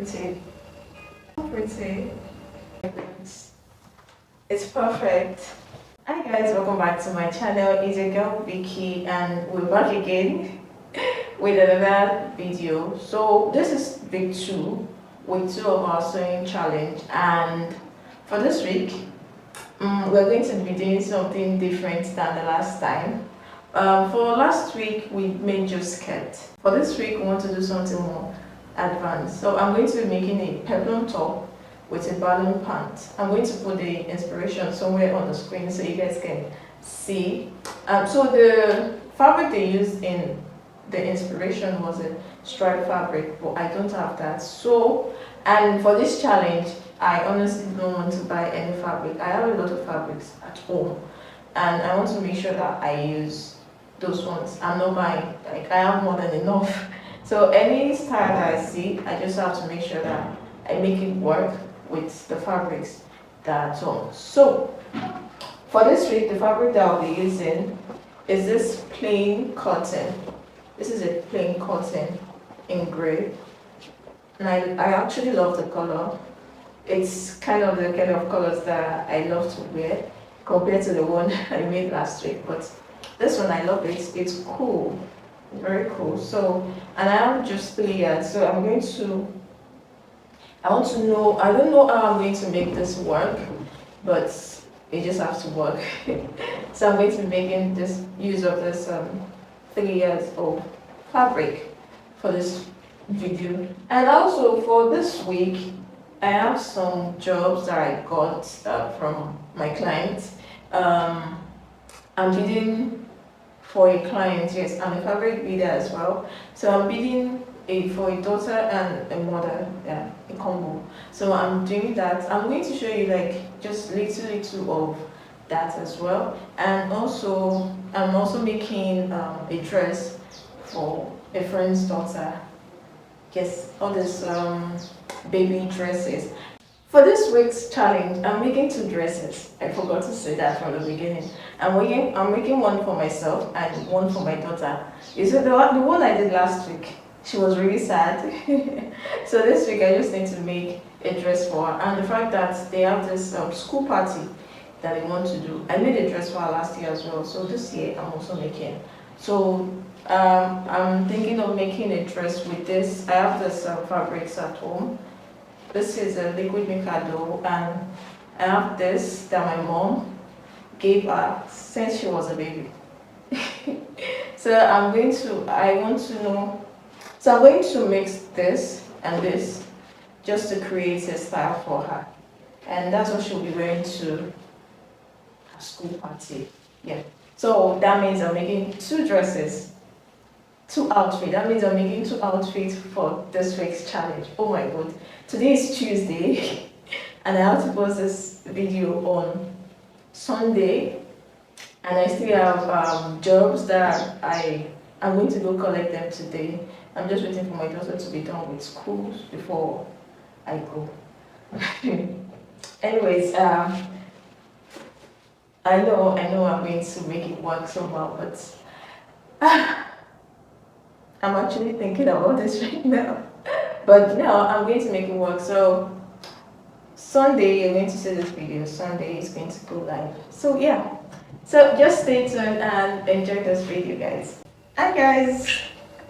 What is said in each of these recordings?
pretty. So pretty. It's perfect. Hi guys, welcome back to my channel. It's your girl Vicky and we're back again with another video. So this is week 2 with 2 of our sewing challenge, and for this week we're going to be doing something different than the last time. For last week we made just skirt. For this week we want to do something more advanced. So I'm going to be making a peplum top with a Ballon Pant. I'm going to put the inspiration somewhere on the screen so you guys can see. So the fabric they used in the inspiration was a striped fabric, but I don't have that. So, and for this challenge, I honestly don't want to buy any fabric. I have a lot of fabrics at home, and I want to make sure that I use those ones. I'm not buying, like I have more than enough. So any style that I see, I just have to make sure that I make it work with the fabrics that's on. So for this week, the fabric that I'll be using is this plain cotton. This is a plain cotton in grey, and I actually love the color. It's kind of the kind of colors that I love to wear compared to the one I made last week, but this one I love it. It's cool, very cool. So, and I have just 3 yards, so I'm going to, I want to know, I don't know how I'm going to make this work, but it just has to work. So I'm going to be making this use of this 3 yards of fabric for this video. And also for this week, I have some jobs that I got from my clients. I'm bidding for a client, yes, I'm a fabric bidder as well. So I'm bidding for a daughter and a mother, yeah, a combo. So I'm doing that. I'm going to show you like just little of that as well. And also, I'm also making a dress for a friend's daughter. Yes, all these baby dresses. For this week's challenge, I'm making 2 dresses. I forgot to say that from the beginning. I'm making one for myself and one for my daughter. You see, the one I did last week, she was really sad. So this week I just need to make a dress for her. And the fact that they have this school party that they want to do. I made a dress for her last year as well. So this year I'm also making. So I'm thinking of making a dress with this. I have this fabrics at home. This is a liquid mikado, and I have this that my mom gave her since she was a baby. So I'm going to mix this and this just to create a style for her, and that's what she'll be wearing to her school party. Yeah. So that means I'm making 2 dresses, 2 outfits. That means I'm making 2 outfits for this week's challenge. Oh my god. Today is Tuesday and I have to post this video on Sunday, and I still have jobs that I'm going to go collect them today. I'm just waiting for my daughter to be done with school before I go. Anyways, I know I'm going to make it work somehow, but I'm actually thinking about this right now. But now I'm going to make it work. So Sunday you're going to see this video. Sunday is going to go live. So yeah. So just stay tuned and enjoy this video, guys. Hi guys.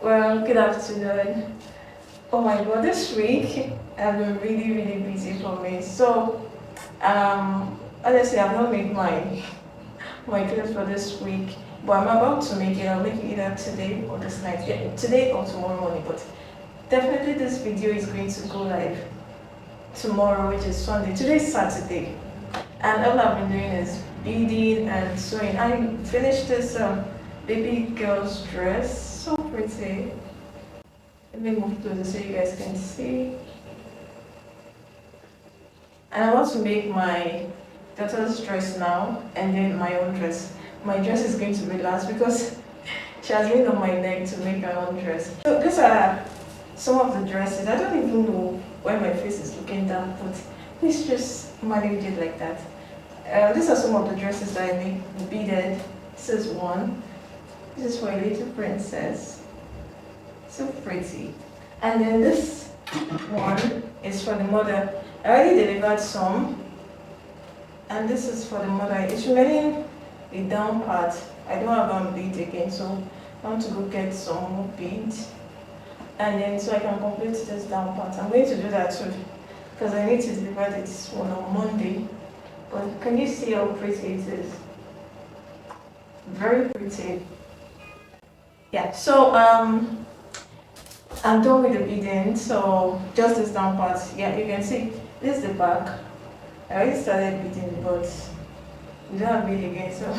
Well, good afternoon. Oh my god, this week has been really busy for me. So honestly I've not made my clothes for this week, but I'm about to make it. I'll make it either today or this night. Yeah, today or tomorrow morning, but definitely this video is going to go live tomorrow, which is Sunday. Today is Saturday, and all I've been doing is beading and sewing. I finished this baby girl's dress, so pretty. Let me move closer so you guys can see. And I want to make my daughter's dress now, and then my own dress. My dress is going to be last because she has been on my neck to make her own dress. So these are some of the dresses. I don't even know why my face is looking down, but please just manage it like that. These are some of the dresses that I made beaded. This is one. This is for a little princess. So pretty. And then this one It's for the mother. I already delivered some, and this is for the mother. It's remaining the down part. I don't have beads again, so I want to go get some more beads, and then so I can complete this down part. I'm going to do that too, because I need to deliver this one on Monday. But can you see how pretty it is? Very pretty. Yeah. So I'm done with the beading. So just this down part. Yeah, you can see this is the back. I already started beading, but we don't have bead again. So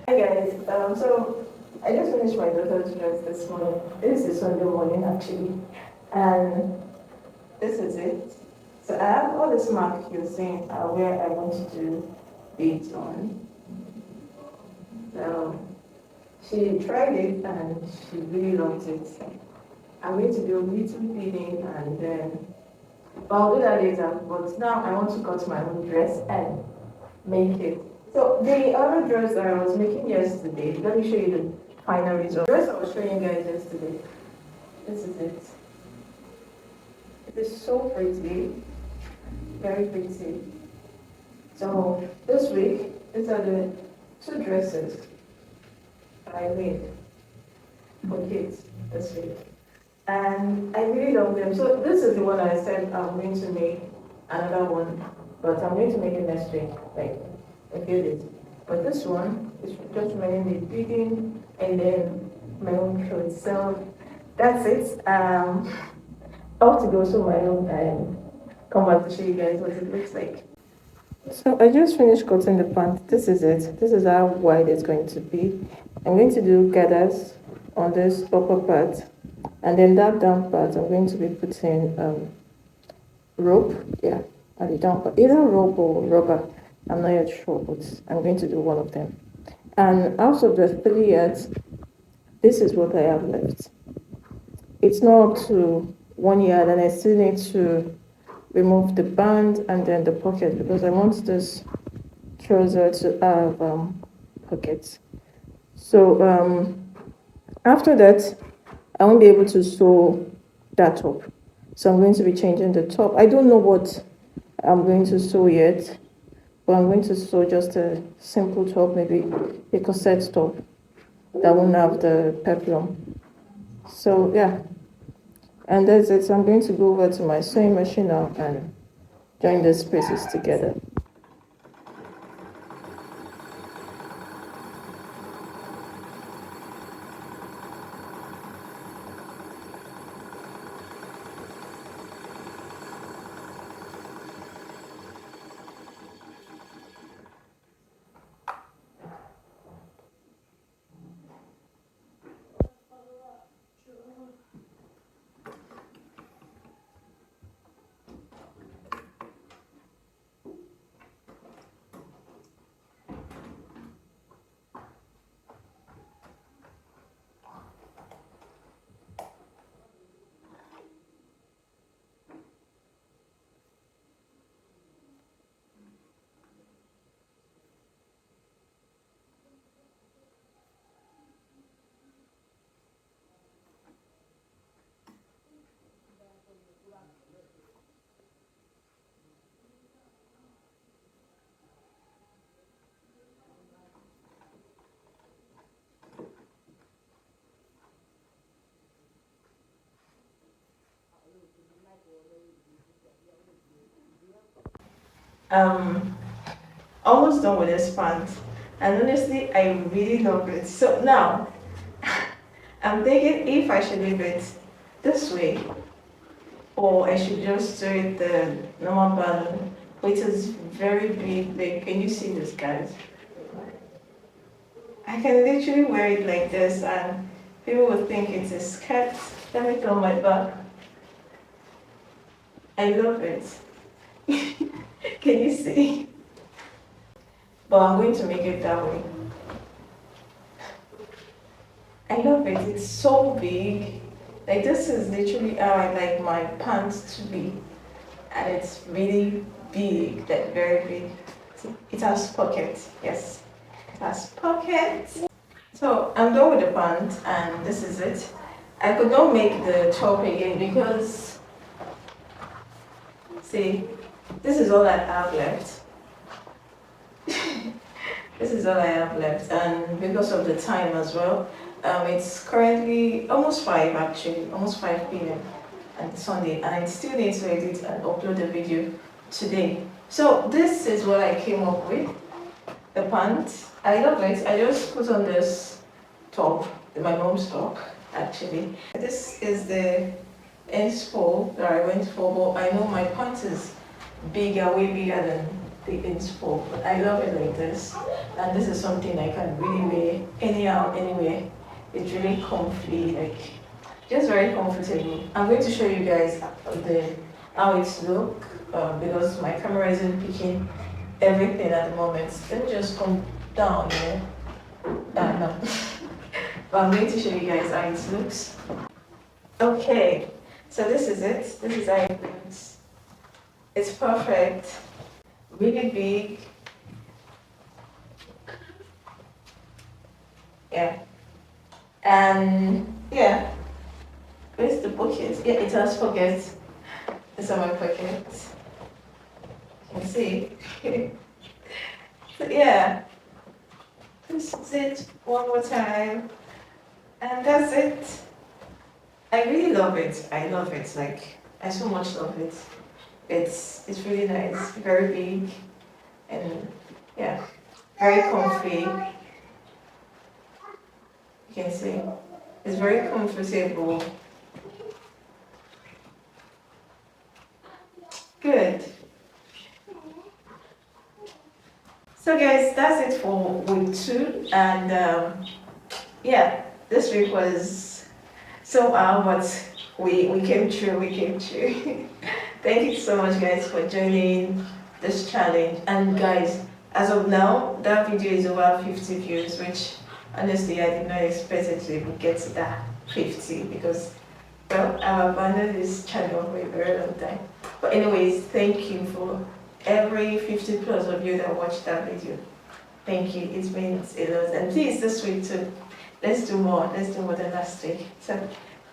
hi guys. So I just finished my daughter's dress this morning. This is Sunday morning actually, and this is it. So I have all this mark you're seeing where I want to do beads on. So she tried it and she really loved it. I'm going to do a little beading and then I'll do that later. But now I want to cut my own dress and make it. So the other dress that I was making yesterday, let me show you the final result. The dress I was showing you guys yesterday. This is it. It is so pretty, very pretty. So this week, these are the two dresses I made for kids this week. And I really love them. So this is the one I said I'm going to make another one, but I'm going to make it next week, like a few days. But this one is just remaining the beading and then my own clothes. So that's it. I have to go to my room and come back to show you guys what it looks like. So I just finished cutting the pant. This is it. This is how wide it's going to be. I'm going to do gathers on this upper part, and then that down part I'm going to be putting rope, yeah, at the down part, either rope or rubber. I'm not yet sure, but I'm going to do one of them. And out of the 3 yards, this is what I have left. It's not up to 1 yard, and I still need to remove the band and then the pocket because I want this trouser to have pockets. So after that, I won't be able to sew that up. So I'm going to be changing the top. I don't know what I'm going to sew yet, but I'm going to sew just a simple top, maybe a corset top that won't have the peplum. So yeah, and that's it. So I'm going to go over to my sewing machine now and join these pieces together. Um, Almost done with this pant, and honestly, I really love it. So now, I'm thinking if I should leave it this way, or I should just do it the normal pattern, which is very big. Like, can you see this, guys? I can literally wear it like this, and people would think it's a skirt. Let me film my back. I love it. Can you see? But I'm going to make it that way. I love it. It's so big. Like, this is literally how I like my pants to be. And it's really big, like very big. See, it has pockets. Yes, it has pockets. So I'm done with the pants, and this is it. I could not make the top again because See, this is all I have left. This is all I have left, and because of the time as well, it's currently almost 5 actually, almost 5 p.m. and Sunday, and I still need to edit and upload the video today. So this is what I came up with, the pant. I love it. I just put on this top, my mom's top actually. This is the inspo that I went for, but I know my pant is bigger, way bigger than the inspo, but I love it like this, and this is something I can really wear anyhow, anywhere. It's really comfy, like just very comfortable. I'm going to show you guys how it looks because my camera isn't picking everything at the moment. Let me just come down here. No. But I'm going to show you guys how it looks. Okay, so this is it. This is how it looks. It's perfect. Really big. Yeah. And yeah. Where's the pocket? Yeah, it has pockets. It's on my pocket. You can see. So yeah. This is it one more time. And that's it. I really love it. I love it. Like, I so much love it. It's really nice, very big, and yeah, very comfy. You can see it's very comfortable. Good. So guys, that's it for week 2, and yeah, this week was so but we came through. We came through. Thank you so much guys for joining this challenge, and guys, as of now that video is over 50 views, which honestly I did not expect it to even get to that 50 because, well, I've abandoned this channel for a very long time. But anyways, thank you for every 50 plus of you that watched that video. Thank you, it means a lot, and please this week too, let's do more than last week. So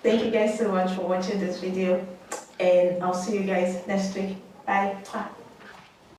thank you guys so much for watching this video, and I'll see you guys next week. Bye.